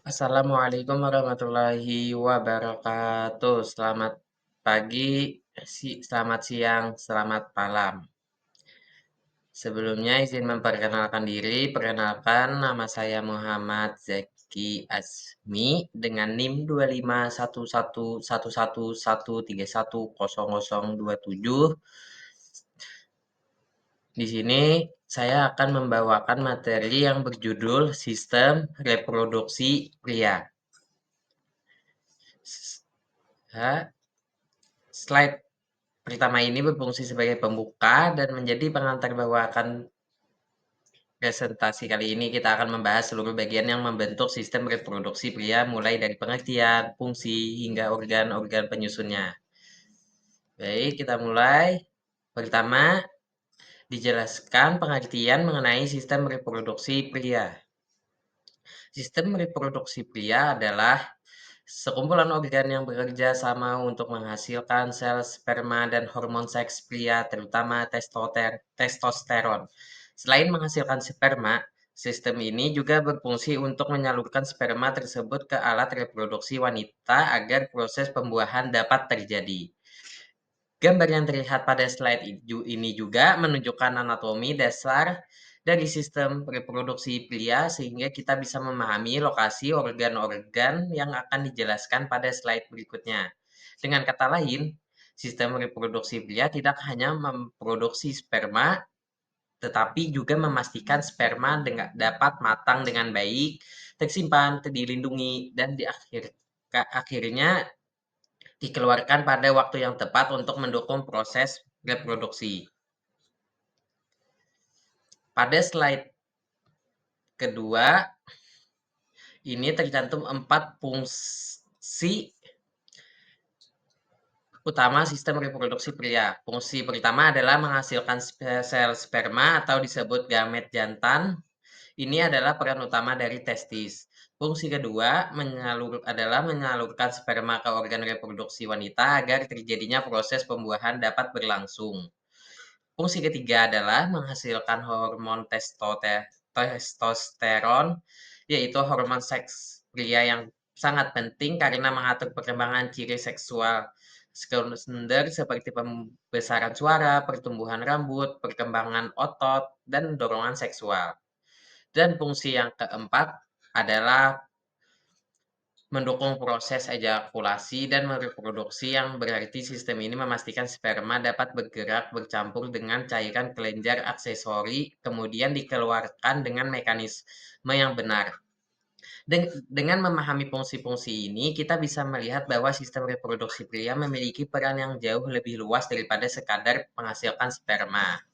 Assalamualaikum warahmatullahi wabarakatuh. Selamat pagi, selamat siang, selamat malam. Sebelumnya izin memperkenalkan diri. Perkenalkan nama saya Muhammad Zeki Asmi dengan NIM 25111113127. Di sini saya akan membawakan materi yang berjudul Sistem Reproduksi Pria. Slide pertama ini berfungsi sebagai pembuka dan menjadi pengantar bawakan presentasi kali ini. Kita akan membahas seluruh bagian yang membentuk sistem reproduksi pria, mulai dari pengertian, fungsi, hingga organ-organ penyusunnya. Baik, kita mulai. Pertama, dijelaskan pengertian mengenai sistem reproduksi pria. Sistem reproduksi pria adalah sekumpulan organ yang bekerja sama untuk menghasilkan sel sperma dan hormon seks pria, terutama testosteron. Selain menghasilkan sperma, sistem ini juga berfungsi untuk menyalurkan sperma tersebut ke alat reproduksi wanita agar proses pembuahan dapat terjadi. Gambar yang terlihat pada slide ini juga menunjukkan anatomi dasar dari sistem reproduksi pria sehingga kita bisa memahami lokasi organ-organ yang akan dijelaskan pada slide berikutnya. Dengan kata lain, sistem reproduksi pria tidak hanya memproduksi sperma, tetapi juga memastikan sperma dapat matang dengan baik, tersimpan, dilindungi, dan akhirnya dikeluarkan pada waktu yang tepat untuk mendukung proses reproduksi. Pada slide kedua, ini tercantum 4 fungsi utama sistem reproduksi pria. Fungsi pertama adalah menghasilkan sel sperma atau disebut gamet jantan. Ini adalah peran utama dari testis. Fungsi kedua adalah menyalurkan sperma ke organ reproduksi wanita agar terjadinya proses pembuahan dapat berlangsung. Fungsi ketiga adalah menghasilkan hormon testosteron, yaitu hormon seks pria yang sangat penting karena mengatur perkembangan ciri seksual sekunder seperti pembesaran suara, pertumbuhan rambut, perkembangan otot, dan dorongan seksual. Dan fungsi yang keempat adalah mendukung proses ejakulasi dan reproduksi yang berarti sistem ini memastikan sperma dapat bergerak bercampur dengan cairan kelenjar aksesori kemudian dikeluarkan dengan mekanisme yang benar. Dengan memahami fungsi-fungsi ini, kita bisa melihat bahwa sistem reproduksi pria memiliki peran yang jauh lebih luas daripada sekadar menghasilkan sperma.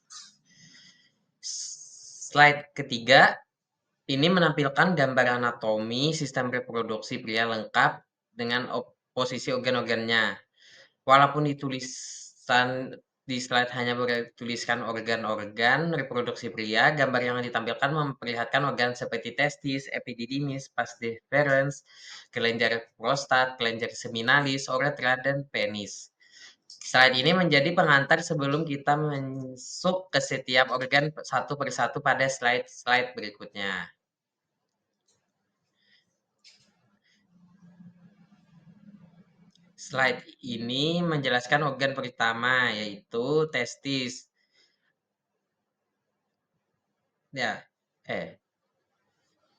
Slide ketiga ini menampilkan gambar anatomi sistem reproduksi pria lengkap dengan posisi organ-organnya. Walaupun di slide hanya bertuliskan organ-organ reproduksi pria, gambar yang ditampilkan memperlihatkan organ seperti testis, epididymis, vas deferens, kelenjar prostat, kelenjar seminalis, uretra, dan penis. Slide ini menjadi pengantar sebelum kita masuk ke setiap organ satu persatu pada slide-slide berikutnya. Slide ini menjelaskan organ pertama, yaitu testis.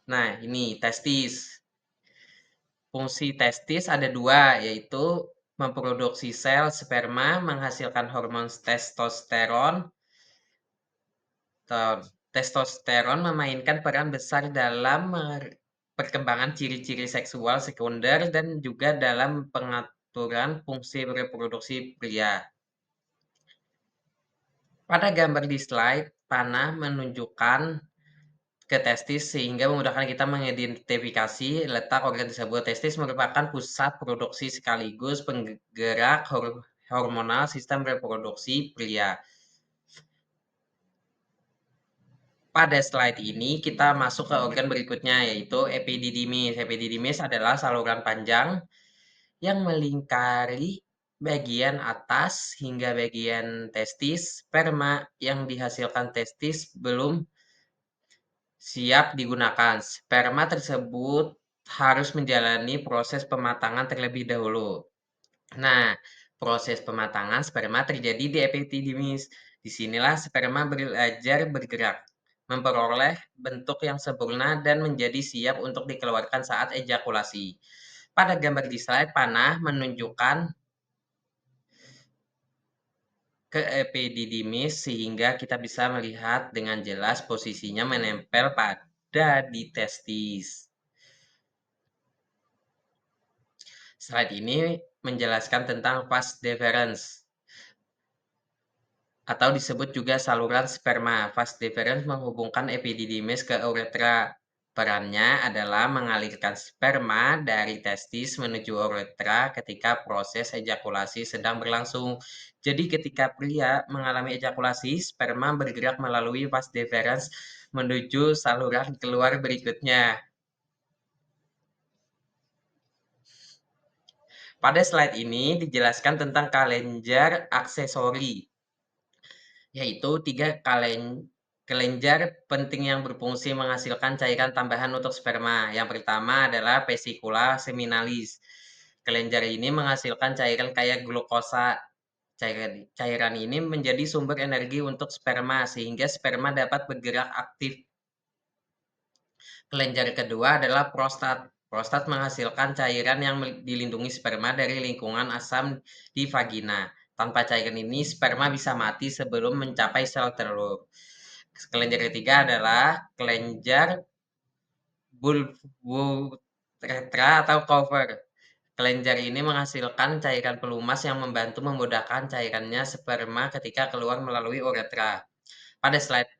Nah, ini testis. Fungsi testis ada dua, yaitu memproduksi sel sperma, menghasilkan hormon testosteron. Testosteron memainkan peran besar dalam perkembangan ciri-ciri seksual sekunder dan juga dalam pengaturan fungsi reproduksi pria. Pada gambar di slide, panah menunjukkan ke testis sehingga memudahkan kita mengidentifikasi letak organ tersebut. Testis merupakan pusat produksi sekaligus penggerak hormonal sistem reproduksi pria. Pada slide ini kita masuk ke organ berikutnya yaitu epididymis. Epididymis adalah saluran panjang yang melingkari bagian atas hingga bagian testis. Sperma yang dihasilkan testis belum siap digunakan. Sperma tersebut harus menjalani proses pematangan terlebih dahulu. Nah, proses pematangan sperma terjadi di epididymis. Disinilah sperma belajar bergerak, memperoleh bentuk yang sempurna dan menjadi siap untuk dikeluarkan saat ejakulasi. Pada gambar di slide, panah menunjukkan ke epididymis sehingga kita bisa melihat dengan jelas posisinya menempel pada di testis. Slide ini menjelaskan tentang vas deferens atau disebut juga saluran sperma. Vas deferens menghubungkan epididymis ke uretra. Perannya adalah mengalirkan sperma dari testis menuju uretra ketika proses ejakulasi sedang berlangsung. Jadi ketika pria mengalami ejakulasi, sperma bergerak melalui vas deferens menuju saluran keluar berikutnya. Pada slide ini dijelaskan tentang kelenjar aksesori, yaitu tiga kelenjar penting yang berfungsi menghasilkan cairan tambahan untuk sperma. Yang pertama adalah vesicula seminalis. Kelenjar ini menghasilkan cairan kaya glukosa. Cairan ini menjadi sumber energi untuk sperma sehingga sperma dapat bergerak aktif. Kelenjar kedua adalah prostat. Prostat menghasilkan cairan yang dilindungi sperma dari lingkungan asam di vagina. Tanpa cairan ini, sperma bisa mati sebelum mencapai sel telur. Kelenjar ketiga adalah kelenjar bulbourethra atau cover. Kelenjar ini menghasilkan cairan pelumas yang membantu memudahkan cairannya sperma ketika keluar melalui uretra. Pada slide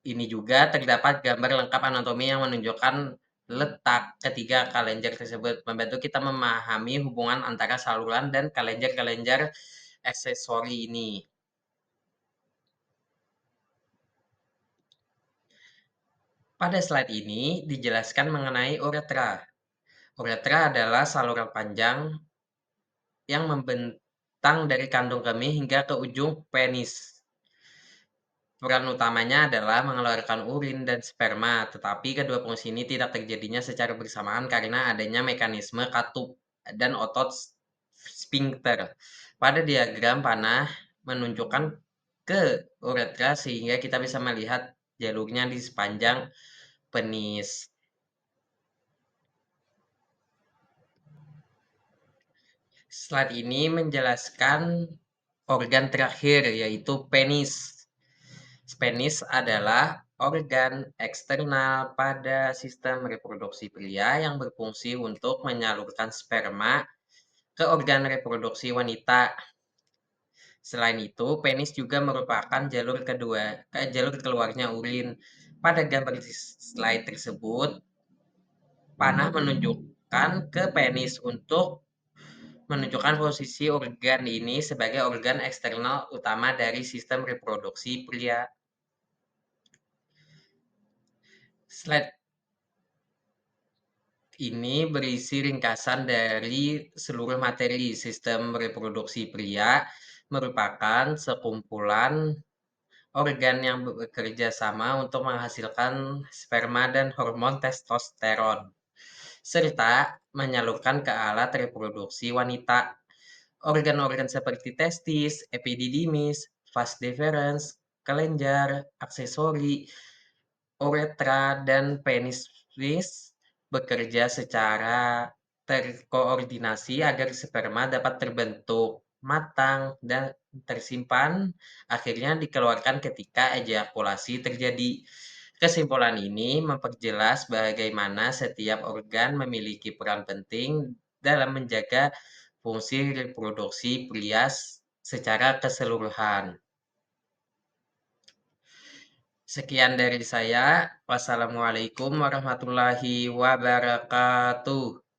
ini juga terdapat gambar lengkap anatomi yang menunjukkan letak ketiga kelenjar tersebut, membantu kita memahami hubungan antara saluran dan kelenjar-kelenjar aksesori ini. Pada slide ini dijelaskan mengenai uretra. Uretra adalah saluran panjang yang membentang dari kandung kemih hingga ke ujung penis. Peran utamanya adalah mengeluarkan urin dan sperma, tetapi kedua fungsi ini tidak terjadinya secara bersamaan karena adanya mekanisme katup dan otot sphincter. Pada diagram panah menunjukkan ke uretra sehingga kita bisa melihat jalurnya di sepanjang penis. Slide ini menjelaskan organ terakhir yaitu penis. Penis adalah organ eksternal pada sistem reproduksi pria yang berfungsi untuk menyalurkan sperma ke organ reproduksi wanita. Selain itu, penis juga merupakan jalur keluarnya urin. Pada gambar di slide tersebut, panah menunjukkan ke penis untuk menunjukkan posisi organ ini sebagai organ eksternal utama dari sistem reproduksi pria. Slide ini berisi ringkasan dari seluruh materi. Sistem reproduksi pria merupakan sekumpulan organ yang bekerja sama untuk menghasilkan sperma dan hormon testosteron, serta menyalurkan ke alat reproduksi wanita. Organ-organ seperti testis, epididymis, vas deferens, kelenjar, aksesori, uretra, dan penis bekerja secara terkoordinasi agar sperma dapat terbentuk, matang, dan tersimpan, akhirnya dikeluarkan ketika ejakulasi terjadi. Kesimpulan ini memperjelas bagaimana setiap organ memiliki peran penting dalam menjaga fungsi reproduksi pria secara keseluruhan. Sekian dari saya. Wassalamualaikum warahmatullahi wabarakatuh.